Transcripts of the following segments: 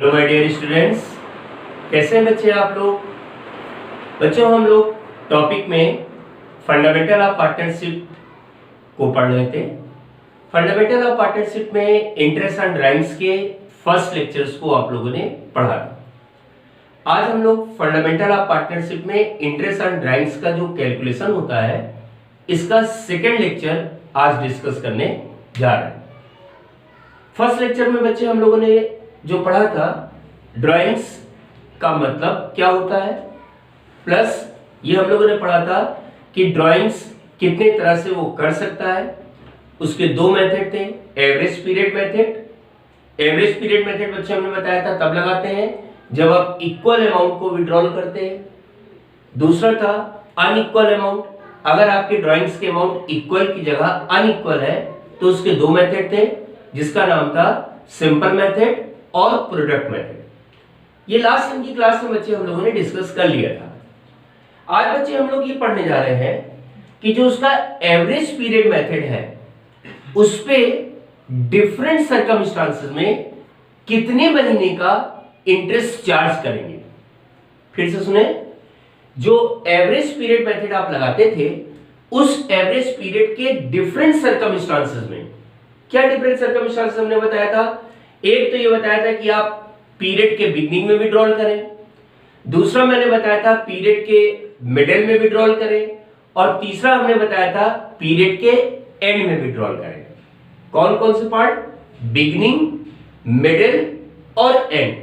Hello my dear students, कैसे हैं बच्चे आप लोग। बच्चों हम लोग टॉपिक में फंडामेंटल ऑफ पार्टनरशिप को पढ़ रहे थे। फंडामेंटल ऑफ पार्टनरशिप में इंटरेस्ट एंड ड्राइंग्स के फर्स्ट लेक्चर्स को आप लोगों ने पढ़ा था। आज हम लोग फंडामेंटल ऑफ पार्टनरशिप में इंटरेस्ट एंड ड्राइंग्स का जो कैलकुलेशन होता है इसका सेकेंड लेक्चर आज डिस्कस करने जा रहे हैं। फर्स्ट लेक्चर में बच्चे हम लोगों ने जो पढ़ा था ड्राइंग्स का मतलब क्या होता है, प्लस ये हम लोगों ने पढ़ा था कि ड्राइंग्स कितने तरह से वो कर सकता है। उसके दो मेथड थे, average period method. Average period method बच्चे हमने बताया था तब लगाते हैं जब आप इक्वल अमाउंट को विड्रॉल करते हैं। दूसरा था अनइक्वल अमाउंट, अगर आपके ड्राइंग्स के अमाउंट इक्वल की जगह अनइक्वल है तो उसके दो मेथड थे जिसका नाम था सिंपल मेथड और प्रोडक्ट मेथड। ये लास्ट टाइम की क्लास में बच्चे हम लोगों ने डिस्कस कर लिया था। आज बच्चे हम लोग ये पढ़ने जा रहे हैं कि जो उसका एवरेज पीरियड मेथड है उस पे डिफरेंट सर्कमस्टांसेस में कितने महीने का इंटरेस्ट चार्ज करेंगे। फिर से सुने, जो एवरेज पीरियड मेथड आप लगाते थे उस एवरेज पीरियड के डिफरेंट सर्कमस्टांसेस में क्या डिफरेंट सर्कमस्टांसेस हमने बताया था। एक तो ये बताया था कि आप पीरियड के बिगनिंग में विड्रॉल करें, दूसरा मैंने बताया था पीरियड के मिडिल में विड्रॉल करें, और तीसरा हमने बताया था पीरियड के एंड में विड्रॉल करें। कौन कौन से पार्ट, बिगनिंग, मिडिल और एंड।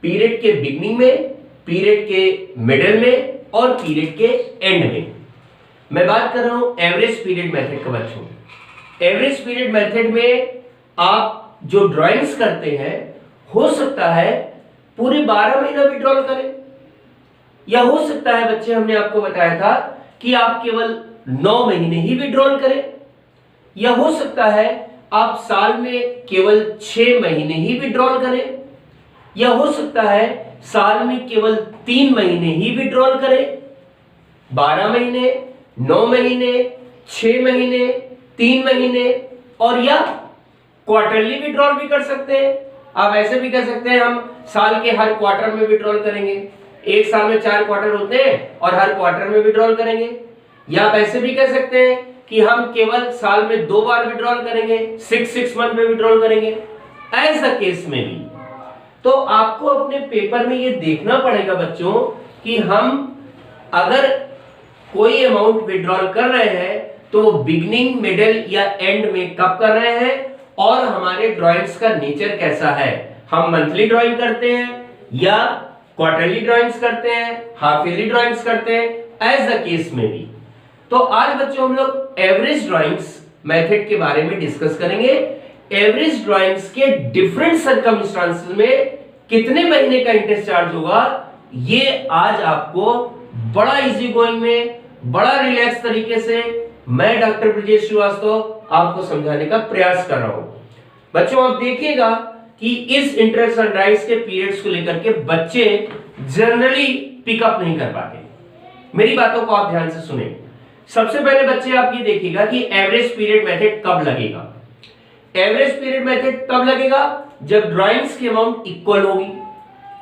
पीरियड के बिगनिंग में, पीरियड के मिडिल में और पीरियड के एंड में। मैं बात कर रहा हूं एवरेज पीरियड मेथड का बच्चों। एवरेज पीरियड मेथड में आप जो ड्राइंग्स करते हैं हो सकता है पूरे 12 महीना विड्रॉल करें, या हो सकता है बच्चे हमने आपको बताया था कि आप केवल 9 महीने ही विड्रॉल करें, या हो सकता है आप साल में केवल 6 महीने ही विड्रॉल करें, या हो सकता है साल में केवल 3 महीने ही विड्रॉल करें। 12 महीने, 9 महीने, 6 महीने, 3 महीने, और या क्वार्टरली विड्रॉल भी कर सकते हैं। आप ऐसे भी कर सकते हैं हम साल के हर क्वार्टर में विड्रॉल करेंगे, एक साल में 4 क्वार्टर होते हैं और हर क्वार्टर में विड्रॉल करेंगे। या आप ऐसे भी कर सकते हैं कि हम केवल साल में 2 बार विड्रॉल करेंगे, 6 मंथ में विड्रॉल करेंगे। ऐसा केस में भी तो आपको अपने पेपर में ये देखना पड़ेगा बच्चों कि हम अगर कोई अमाउंट विड्रॉल कर रहे हैं तो बिगनिंग, मिडिल या एंड में कब कर रहे हैं और हमारे ड्राइंग्स का नेचर कैसा है। हम मंथली ड्राइंग करते हैं या क्वार्टरली ड्राइंग्स करते हैं, हाफ ईयरली ड्राइंग्स करते हैं, एज द केस में भी। तो आज बच्चों हम लोग एवरेज ड्राइंग्स मेथड के बारे में डिस्कस करेंगे। एवरेज ड्राइंग्स के डिफरेंट सर्कमस्टांसेस में कितने महीने का इंटरेस्ट चार्ज होगा, ये आज आपको बड़ा इजी गोइंग में, बड़ा रिलैक्स तरीके से मैं डॉक्टर ब्रजेश श्रीवास्तव आपको समझाने का प्रयास कर रहा हूं। बच्चों आप देखिएगा कि इस इंटरेस्ट एंड ड्राइव्स के पीरियड्स को लेकर के बच्चे जनरली पिकअप नहीं कर पाते। मेरी बातों को आप ध्यान से सुने। सबसे पहले बच्चे आप ये देखिएगा कि एवरेज पीरियड मेथड कब लगेगा। एवरेज पीरियड मेथड तब लगेगा जब ड्राइंग्स की अमाउंट इक्वल होगी।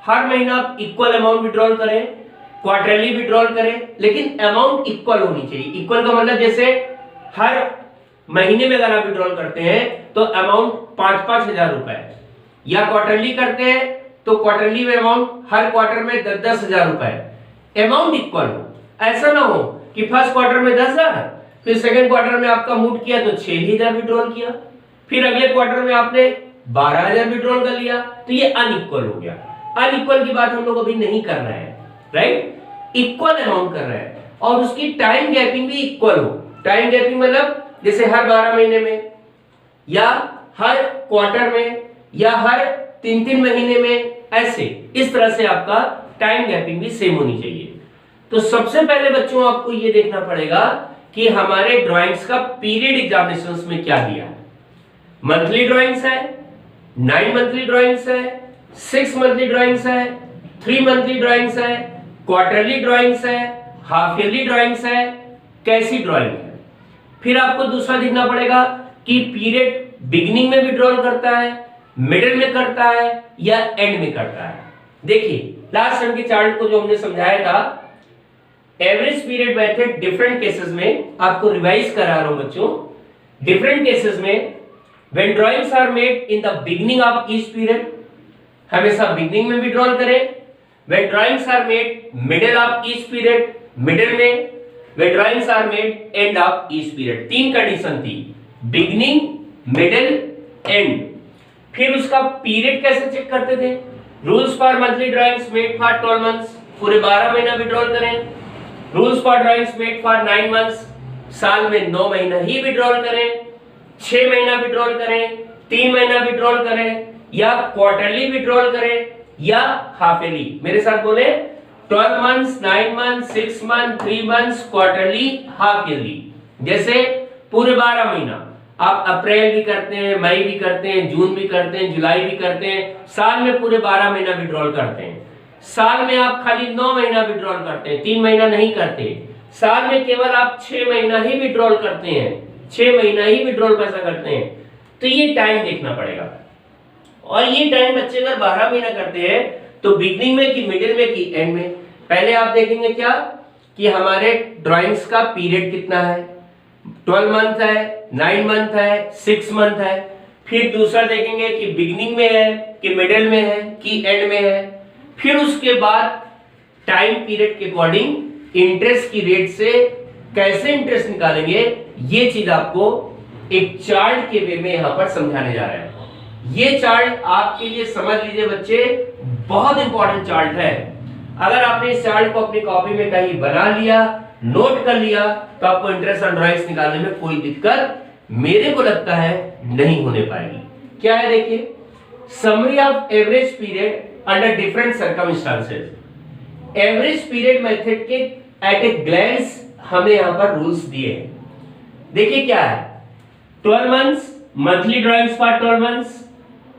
हर महीना आप इक्वल अमाउंट विड्रॉल करें, क्वार्टरली विड्रॉल करें, लेकिन अमाउंट इक्वल होनी चाहिए। इक्वल का मतलब जैसे हर महीने में अगर आप विड्रॉल करते हैं तो अमाउंट 5-5 हजार रुपए, या क्वार्टरली करते हैं तो क्वार्टरली में अमाउंट हर क्वार्टर में 10-10 हजार रुपए, अमाउंट इक्वल हो। ऐसा ना हो कि फर्स्ट क्वार्टर में 10,000, फिर सेकंड क्वार्टर में आपका मूड किया तो 6,000 विड्रॉल किया, फिर अगले क्वार्टर में आपने 12,000 विड्रॉल कर लिया, तो ये अनइक्वल हो गया। अनइक्वल की बात हम लोग अभी नहीं कर रहे हैं, राइट। इक्वल अमाउंट कर रहे हैं और उसकी टाइम गैपिंग भी इक्वल हो। टाइम गैपिंग मतलब जैसे हर 12 महीने में, या हर क्वार्टर में, या हर 3-3 महीने में, ऐसे इस तरह से आपका टाइम गैपिंग भी सेम होनी चाहिए। तो सबसे पहले बच्चों आपको ये देखना पड़ेगा कि हमारे ड्राइंग्स का पीरियड एग्जामिनेशंस में क्या दिया है। मंथली ड्राइंग्स है, 9 मंथली ड्राइंग्स है, 6 मंथली ड्राइंग्स है, 3 मंथली ड्राइंग्स है, क्वार्टरली ड्राइंग्स है, हाफ ईयरली ड्राइंग्स है, कैसी ड्राइंग है। फिर आपको दूसरा देखना पड़ेगा कि पीरियड बिगिनिंग में विड्रॉल करता है मिडिल में करता है या एंड में करता है। देखिए लास्ट टर्म के चार्ट को जो हमने समझाया था, average period method different cases में, आपको रिवाइज करा रहा हूं बच्चों, डिफरेंट केसेस में when drawings are made in the beginning of each period, हमेशा बिगिनिंग में विड्रॉल करें। When drawings are made middle of each period, middle में। When drawings are made end of each period. तीन condition थी, beginning, middle, end. फिर उसका period कैसे check करते थे, rules for monthly drawings made for 12 months, पूरे 12 महीना विड्रॉल करें। Rules for drawings made for 9 months, साल में 9 महीना ही विड्रॉल करें, 6 महीना विड्रॉल करें, 3 महीना विड्रॉल करें, या क्वार्टरली विड्रॉल करें या हाफ ईयरली। मेरे साथ बोले 12 months, 9 months, 6 month, 3 months, quarterly, half yearly. जैसे पूरे 12 महीना आप अप्रैल भी करते हैं, मई भी करते हैं, जून भी करते हैं, जुलाई भी करते हैं, साल में पूरे 12 महीना विड्रॉल करते हैं। साल में आप खाली 9 महीना विड्रॉल करते हैं, 3 महीना नहीं करते। साल में केवल आप 6 महीना ही विड्रॉल करते हैं, 6 महीना ही विड्रॉल पैसा करते हैं। तो ये टाइम देखना पड़ेगा। और ये टाइम बच्चे अगर 12 महीना करते हैं तो बिगनिंग में कि मिडिल में कि एंड में। पहले आप देखेंगे क्या कि हमारे ड्राइंग्स का पीरियड कितना है, 12 मंथ है, 9 मंथ है, 6 मंथ है। फिर दूसरा देखेंगे कि बिगनिंग में है कि मिडिल में है कि एंड में है। फिर उसके बाद टाइम पीरियड के अकॉर्डिंग इंटरेस्ट की रेट से कैसे इंटरेस्ट निकालेंगे, ये चीज आपको एक चार्ट के वे में यहां पर समझाने जा रहे हैं। ये चार्ट आपके लिए समझ लीजिए बच्चे, बहुत इंपॉर्टेंट चार्ट है। अगर आपने इस चार्ट को अपनी कॉपी में कहीं बना लिया, नोट कर लिया, तो आपको इंटरेस्ट ऑन ड्राइंग्स निकालने में कोई दिक्कत मेरे को लगता है नहीं होने पाएगी। क्या है देखिए, summary of average period under different circumstances. Average period method के एट ए ग्लैंस हमें यहां पर रूल्स दिए हैं। देखिए क्या है, 12 months monthly drawings for 12 months,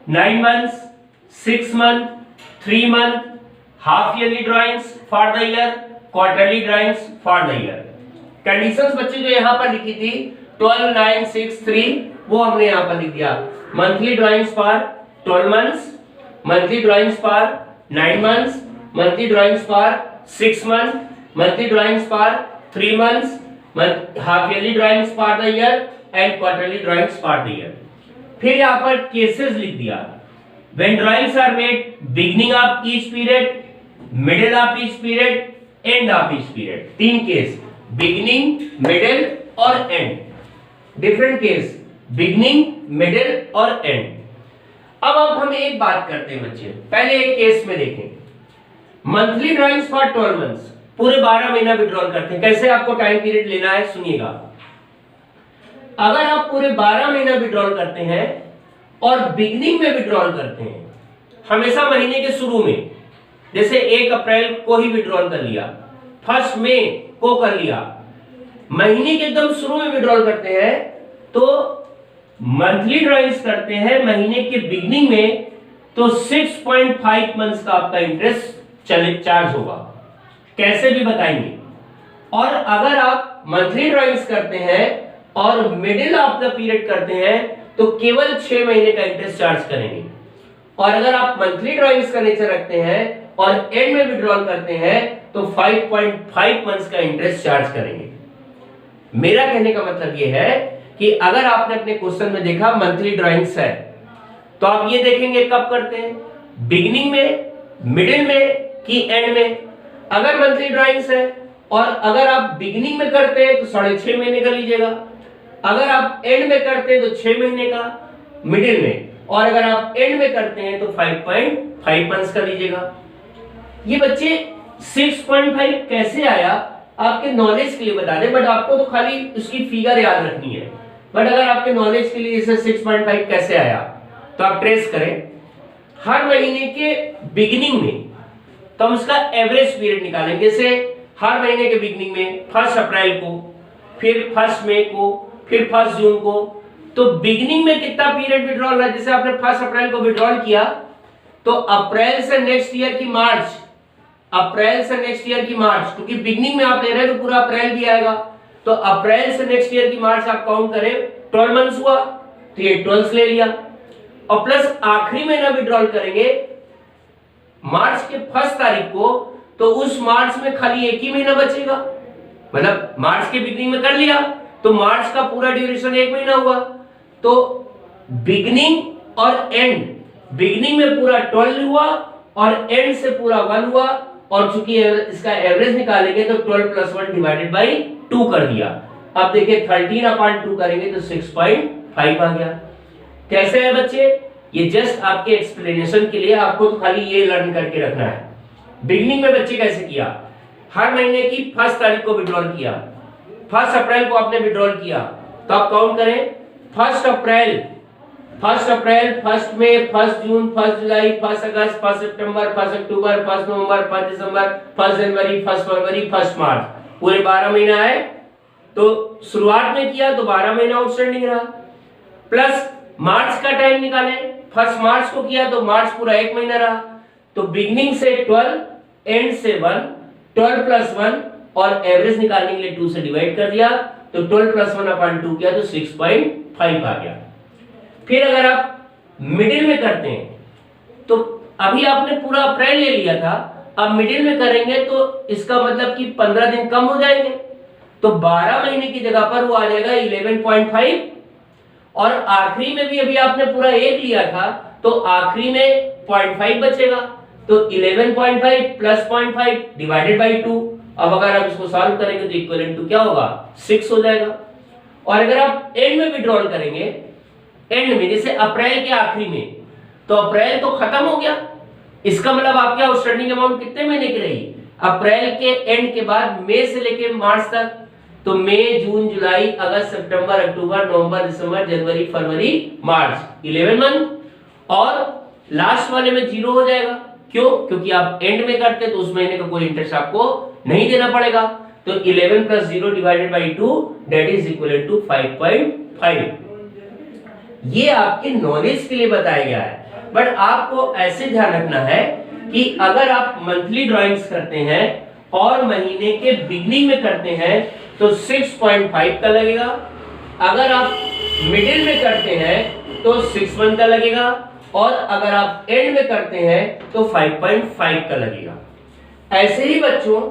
9 months, 6 month, 3 month, half yearly drawings for the year, quarterly drawings for the year। Conditions बच्चे जो यहाँ पर लिखी थी 12, 9, 6, 3, वो हमने यहाँ पर लिख दिया। Monthly drawings for 12 months, monthly drawings for 9 months, monthly drawings for 6 month, monthly drawings for 3 months, half yearly drawings for the year and quarterly drawings for the year. फिर यहाँ पर केसेस लिख दिया, when drawings are made beginning of each period, middle of each period, end of each period। तीन case, beginning, middle और end। Different case, beginning, middle और end। अब हम एक बात करते हैं बच्चे, पहले एक केस में देखें, मंथली ड्राइंग्स फॉर 12 मंथ्स, पूरे 12 महीना विड्रॉल करते हैं। कैसे आपको टाइम पीरियड लेना है सुनिएगा। अगर आप पूरे 12 महीना विड्रॉल करते हैं और बिगनिंग में विड्रॉल करते हैं, हमेशा महीने के शुरू में, जैसे 1 अप्रैल को ही विड्रॉल कर लिया, 1 मई को कर लिया, महीने के एकदम शुरू में विड्रॉल करते हैं, तो मंथली ड्राइंग्स करते हैं महीने के बिगनिंग में, तो 6.5 मंथ्स का आपका इंटरेस्ट चार्ज होगा। कैसे भी बताएंगे। और अगर आप मंथली ड्राइंग्स करते हैं और मिडिल ऑफ द पीरियड करते हैं तो केवल 6 महीने का इंटरेस्ट चार्ज करेंगे। और अगर आप मंथली ड्राइंग्स का नेचर रखते हैं और एंड में विड्रॉल करते हैं तो 5.5 मंथ्स का इंटरेस्ट चार्ज करेंगे। मेरा कहने का मतलब यह है कि अगर आपने अपने क्वेश्चन में देखा मंथली ड्राइंग्स है, तो आप ये देखेंगे कब करते हैं, बिगिनिंग में, मिडिल में कि एंड में। अगर मंथली ड्राइंग्स है और अगर आप बिगिनिंग में करते हैं तो 6.5 महीने का लीजिएगा, अगर आप एंड में करते हैं तो 6 महीने का मिडिल में, और अगर आप एंड में करते हैं तो 5.5 मंथ्स का लीजिएगा। ये बच्चे 6.5 कैसे आया आपके नॉलेज के लिए बता दें, बट आपको तो खाली उसकी फिगर याद रखनी है। बट अगर आपके नॉलेज के लिए इसे 6.5 कैसे आया तो आप ट्रेस करें, हर महीने के बिगिनिंग में तो हम उसका एवरेज पीरियड निकालेंगे। जैसे हर महीने के बिगिनिंग में 1 अप्रैल को, फिर 1 मई को, फिर 1 जून को, तो बिगिनिंग में कितना पीरियड विड्रॉल है। जैसे आपने 1 अप्रैल को विड्रॉल किया तो अप्रैल से नेक्स्ट ईयर की मार्च, अप्रैल से नेक्स्ट ईयर की मार्च, क्योंकि बिगिनिंग में आप ले रहे हैं तो पूरा अप्रैल भी आएगा, तो अप्रैल से नेक्स्ट ईयर की मार्च आप काउंट करें, 12 मंथ्स हुआ तो ये 12 ले लिया। और प्लस आखिरी महीना विड्रॉल करेंगे मार्च के 1 तारीख को, तो उस मार्च में खाली एक ही महीना बचेगा, मतलब मार्च के बिगनिंग में कर लिया तो मार्च का पूरा ड्यूरेशन 1 महीना हुआ। तो बिगनिंग और एंड, बिगनिंग में पूरा 12 हुआ और एंड से पूरा 1 हुआ, और चूंकि इसका एवरेज निकालेंगे तो 12 + 1 डिवाइडेड बाई 2 कर दिया। अब देखिए 13/2 करेंगे तो 6.5 आ गया। कैसे है बच्चे, ये जस्ट आपके एक्सप्लेनेशन के लिए, आपको तो खाली ये लर्न करके रखना है। बिगनिंग में बच्चे कैसे किया, हर महीने की 1 तारीख को विड्रॉल किया, 1 अप्रैल को आपने विड्रॉल किया, तो आप काउंट करें 1 अप्रैल, 1 मई, 1 जून, 1 जुलाई, 1 अगस्त, 1 सितंबर, 1 अक्टूबर, 1 नवंबर, 1 दिसंबर, 1 जनवरी, 1 फरवरी, 1 मार्च, पूरे 12 महीना है। तो शुरुआत में किया तो 12 महीना आउटस्टैंडिंग रहा, प्लस मार्च का टाइम निकालें, 1 मार्च को किया तो मार्च पूरा 1 महीना रहा। तो बिगनिंग से 12, एंड से 1, 12 + 1 और एवरेज निकालने के लिए 2 से डिवाइड कर दिया, तो 12 + 1/2 किया तो 6.5 आ गया। फिर अगर आप मिडिल में करते हैं, तो अभी आपने पूरा अप्रैल ले लिया था, अब मिडिल में करेंगे तो इसका मतलब कि 15 दिन कम हो जाएंगे, तो 12 महीने की जगह पर वो आ जाएगा 11.5, और आखिरी में भी अभी आपने पूरा 1 लिया था तो आखिरी में 0.5 बचेगा, तो 11.5 + 0.5 डिवाइडेड बाई 2। अब अगर आप इसको सॉल्व करेंगे तो इक्विवेलेंट टू क्या होगा, 6 हो जाएगा। और अगर आप एंड में विड्रॉल करेंगे, एंड में जैसे अप्रैल के आखिरी में, तो अप्रैल तो खत्म हो गया, इसका मतलब आपके आउटस्टैंडिंग अमाउंट कितने महीने की रही, अप्रैल के एंड के बाद मई से लेके मार्च तक, तो मई, जून, जुलाई, अगस्त, सितंबर, अक्टूबर, नवंबर, दिसंबर, जनवरी, फरवरी, मार्च, 11 मंथ। और लास्ट वाले में 0 हो जाएगा, क्यों, क्योंकि आप एंड में करते तो उस महीने का कोई इंटरेस्ट आपको नहीं देना पड़ेगा। तो 11 + 0 divided by 2 that is equal to 5.5। ये आपके नॉलेज के लिए बताया गया है, बट आपको ऐसे ध्यान रखना है कि अगर आप मंथली ड्राइंग्स करते हैं और महीने के बिगनिंग में करते हैं तो 6.5 का लगेगा, अगर आप मिडिल में करते हैं तो 6 का लगेगा, और अगर आप एंड में करते हैं तो 5.5 का लगेगा। ऐसे ही बच्चों,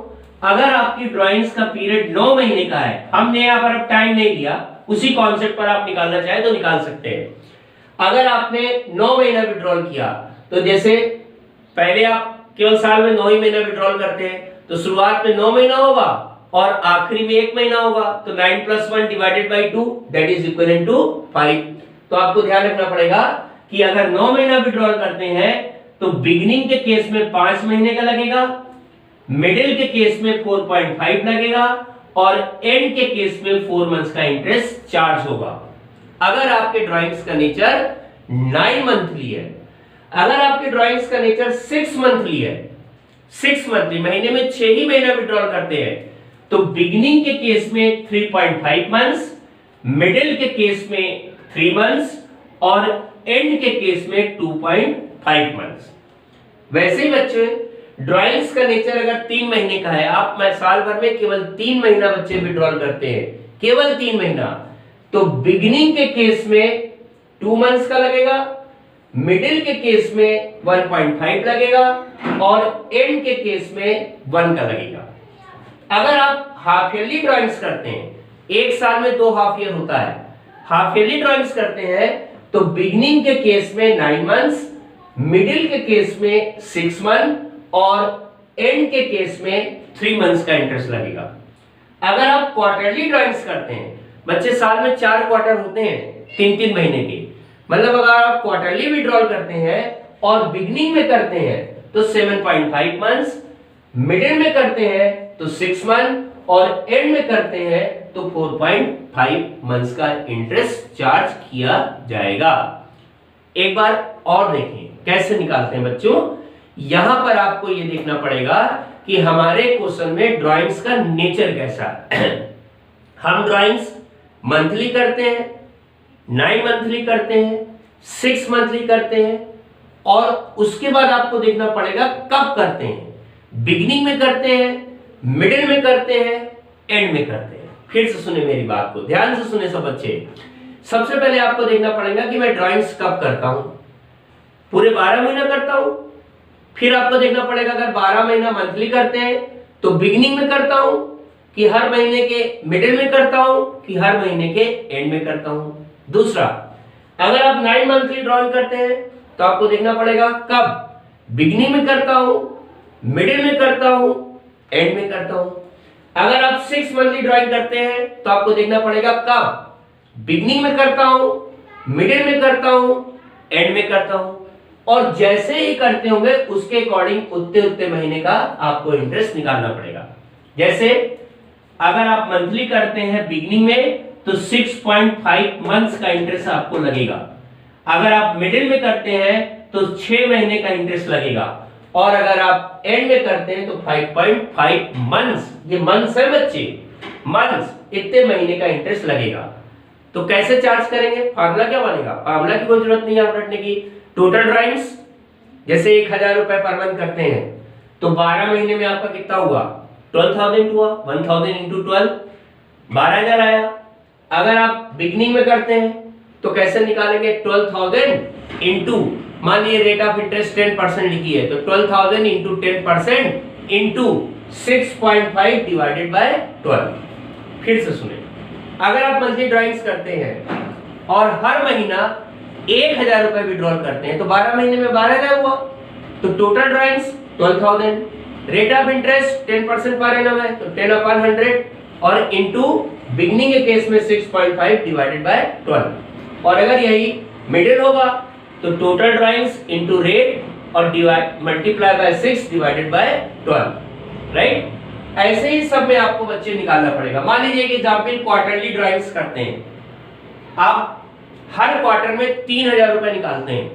अगर आपकी ड्राइंग्स का पीरियड 9 महीने का है, हमने यहाँ पर अब टाइम नहीं लिया, उसी कॉन्सेप्ट पर आप निकालना चाहे तो निकाल सकते हैं। अगर आपने 9 महीना विड्रॉल किया, तो जैसे पहले आप केवल साल में 9 ही महीना विड्रॉल करते हैं, तो शुरुआत में 9 महीना होगा और आखिरी में 1 महीना होगा, तो 9 + 1 divided by 2 that is equal to 5। तो आपको ध्यान रखना पड़ेगा कि अगर 9 महीना विड्रॉल करते हैं तो बिगिनिंग के केस में 5 महीने का लगेगा, मिडिल के केस में 4.5 लगेगा, और एंड के केस में 4 मंथ्स का इंटरेस्ट चार्ज होगा। अगर आपके ड्राइंग्स का नेचर 9 मंथली है, अगर आपके ड्राइंग्स का नेचर 6 मंथली है, 6 मंथली महीने में 6 ही महीना विड्रॉल करते हैं, तो बिगिनिंग के केस में 3.5 मंथ्स, मिडिल के केस में 3 मंथ्स और एंड के केस में 2.5 मंथ्स। वैसे ही बच्चे ड्राइंग्स का नेचर अगर 3 महीने का है, आप मैं साल भर में केवल 3 महीना बच्चे विड्रॉल करते हैं, केवल 3 महीना, तो बिगिनिंग के केस में 2 मंथ्स का लगेगा, मिडिल के केस में 1.5 लगेगा और एंड के केस में 1 का लगेगा। अगर आप हाफ ईयरली ड्राइंग्स करते हैं, एक साल में 2 हाफ ईयर होता है, हाफ ईयरली ड्राइंग्स करते हैं तो बिगिनिंग के केस में 9 मंथ्स, मिडिल के केस में 6 मंथ और एंड के केस में 3 मंथ्स का इंटरेस्ट लगेगा। अगर आप क्वार्टरली ड्राइंग्स करते हैं, बच्चे साल में 4 क्वार्टर होते हैं 3-3 महीने के, मतलब अगर आप क्वार्टरली विड्रॉल करते हैं और बिगिनिंग में करते हैं तो 7.5 मंथ्स, मिडिल में करते हैं तो 6 मंथ और एंड में करते हैं तो 4.5 मंथ्स का इंटरेस्ट चार्ज किया जाएगा। एक बार और देखें कैसे निकालते हैं बच्चों। यहां पर आपको यह देखना पड़ेगा कि हमारे क्वेश्चन में ड्राइंग्स का नेचर कैसा है। हम ड्राइंग्स मंथली करते हैं, 9 मंथली करते हैं, 6 मंथली करते हैं, और उसके बाद आपको देखना पड़ेगा कब करते हैं, बिगिनिंग में करते हैं, मिडिल में करते हैं, एंड में करते हैं। फिर से सुने मेरी बात को, ध्यान से सुने सब बच्चे। सबसे पहले आपको देखना पड़ेगा कि मैं ड्राइंग्स कब करता हूं। पूरे 12 महीना करता हूं। फिर आपको देखना पड़ेगा अगर 12 महीना मंथली करते हैं तो बिगिनिंग में करता हूं कि हर महीने के मिडिल में करता हूं कि हर महीने के एंड में करता हूं। दूसरा, अगर आप 9 मंथली ड्राइंग करते हैं तो आपको देखना पड़ेगा कब बिगिनिंग में करता हूं, मिडिल में करता हूं, एंड में करता हूं। अगर आप 6 मंथली ड्राइंग करते हैं तो आपको देखना पड़ेगा कब बिगिनिंग में करता हूं, मिडिल में करता हूं, एंड में करता हूं। और जैसे ही करते होंगे उसके अकॉर्डिंग उतने महीने का आपको इंटरेस्ट निकालना पड़ेगा। जैसे अगर आप मंथली करते हैं बिगिनिंग में तो 6.5 मंथ्स का इंटरेस्ट आपको लगेगा। अगर आप मिडिल में करते हैं तो 6 महीने का इंटरेस्ट लगेगा, और अगर आप एंड में करते हैं तो 5.5 मंथ्स, ये मंथ्स है बच्चे, मंथ्स, इतने महीने का इंटरेस्ट लगेगा। तो कैसे चार्ज करेंगे, फार्मूला क्या बनेगा? फार्मूला की कोई जरूरत नहीं है आप रटने की। टोटल ड्राइंग्स जैसे 1000 रुपए पर मंथ करते हैं तो 12 महीने में आपका कितना हुआ? 12,000 हुआ। 1000 इंटू 12 12,000 आया। अगर आप बिगिनिंग में करते हैं तो कैसे निकालेंगे? 12,000 इंटू, मान लीजिए रेट ऑफ इंटरेस्ट 10% लिखी है तो 12,000 इंटू 10% इंटू 6.5 डिवाइडेड बाय 12। फिर से सुने, अगर आप मंथली ड्राइंग्स करते हैं और हर महीना 1000 रुपए विड्रॉल करते हैं तो 12 महीने में 12,000 हुआ। तो total drawings 12,000, rate of interest 10% per annum है तो 10/100 और इंटू बिगिनिंग के केस में 6.5 डिवाइडेड बाय 12। और अगर यही मिडिल होगा तो टोटल ड्राइंग्स इंटू रेट और divide multiply by 6 divided by 12, right. ऐसे ही सब में आपको बच्चे निकालना पड़ेगा। मान लीजिए कि एग्जांपल क्वार्टरली ड्राइंग्स करते हैं, आप हर क्वार्टर में 3,000 रुपए निकालते हैं,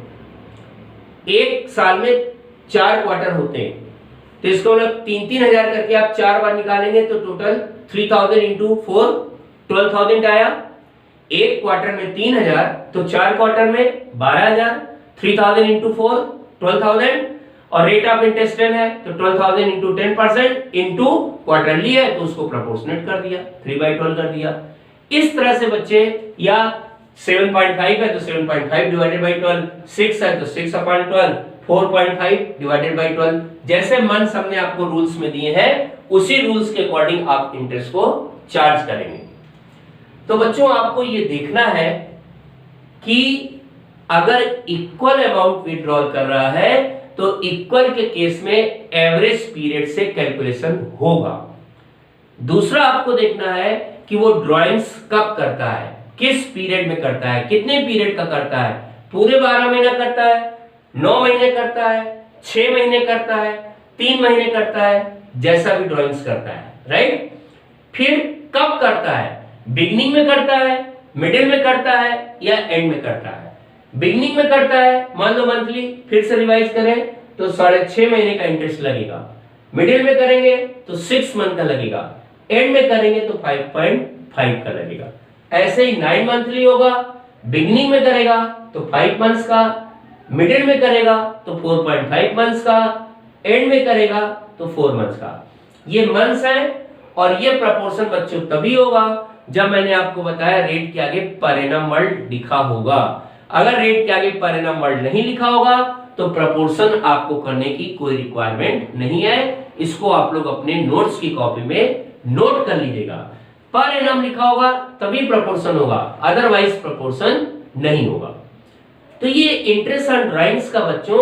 एक साल में 4 क्वार्टर होते हैं तो इसको मतलब 3-3,000 करके आप 4 बार निकालेंगे तो टोटल 3,000 इंटू 4 12,000 आया। एक क्वार्टर में 3,000 तो 4 क्वार्टर में 12,000, 3,000 इंटू 4 12,000, और रेट ऑफ इंटरेस्ट 10 है तो 12,000 इंटू 10% इंटू क्वार्टरली है तो उसको प्रोपोर्शनेट कर दिया, 3/12 कर दिया। इस तरह से बच्चे, या 7.5 है तो 7.5 डिवाइडेड बाय 12, 6 है तो 6/12, 4.5 डिवाइडेड बाय 12। जैसे मंथ्स हमने आपको रूल्स में दिए हैं उसी रूल्स के अकॉर्डिंग आप इंटरेस्ट को चार्ज करेंगे। तो बच्चों आपको ये देखना है कि अगर इक्वल अमाउंट विड्रॉल कर रहा है तो इक्वल के केस में एवरेज पीरियड से कैलकुलेशन होगा। दूसरा आपको देखना है कि वो ड्राइंग्स कब करता है, किस पीरियड में करता है, कितने पीरियड का करता है, पूरे 12 महीना करता है, 9 महीने करता है, 6 महीने करता है, 3 महीने करता है, जैसा भी ड्राइंग्स करता है, राइट। फिर कब करता है, बिगिनिंग में करता है, मिडिल में करता है या एंड में करता है। बिगिनिंग में करता है, मान लो मंथली, फिर से रिवाइज करें तो 6.5 महीने का इंटरेस्ट लगेगा। मिडिल में करेंगे तो 6 मंथ का लगेगा, एंड में करेंगे तो 5.5 का लगेगा। ऐसे ही 9 मंथली होगा, बिगिनिंग में करेगा तो 5 मंथ्स का, मिडिल में करेगा तो 4.5 मंथ्स का, एंड में करेगा तो 4 मंथ्स का। ये मंथ्स है और ये प्रपोर्शन बच्चों तभी होगा जब मैंने आपको बताया रेट के आगे पर एनम वर्ड लिखा होगा। अगर रेट के आगे पर एनम वर्ड नहीं लिखा होगा तो प्रपोर्शन आपको करने की कोई रिक्वायरमेंट नहीं है। इसको आप लोग अपने नोट्स की कॉपी में नोट कर लीजिएगा। पर एनम लिखा होगा तभी प्रपोर्शन होगा, अदरवाइज प्रपोर्शन नहीं होगा। तो ये इंटरेस्ट ऑन ड्राइंग्स का बच्चों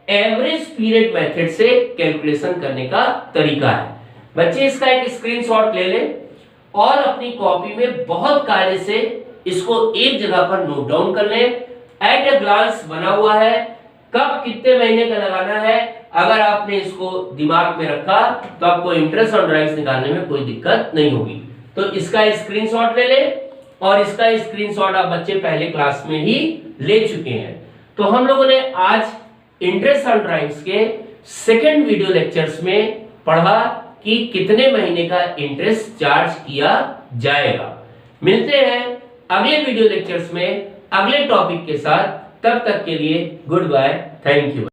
एवरेज पीरियड मेथड से कैलकुलेशन करने का तरीका है। बच्चे इसका एक स्क्रीनशॉट ले लें और अपनी कॉपी में बहुत कायदे से इसको एक जगह पर नोट डाउन कर लें। एट ए ग्लांस बना हुआ है, कब कितने महीने का लगाना है, अगर आपने इसको दिमाग में रखा तो आपको इंटरेस्ट ऑन ड्राइंग्स निकालने में कोई दिक्कत नहीं होगी। तो इसका स्क्रीनशॉट ले लें और इसका स्क्रीनशॉट आप बच्चे पहले क्लास में ही ले चुके हैं। तो हम लोगों ने आज इंटरेस्ट ऑन ड्राइंग्स के सेकेंड वीडियो लेक्चर्स में पढ़ा कि कितने महीने का इंटरेस्ट चार्ज किया जाएगा। मिलते हैं अगले वीडियो लेक्चर्स में अगले टॉपिक के साथ। तब तक के लिए गुड बाय, थैंक यू।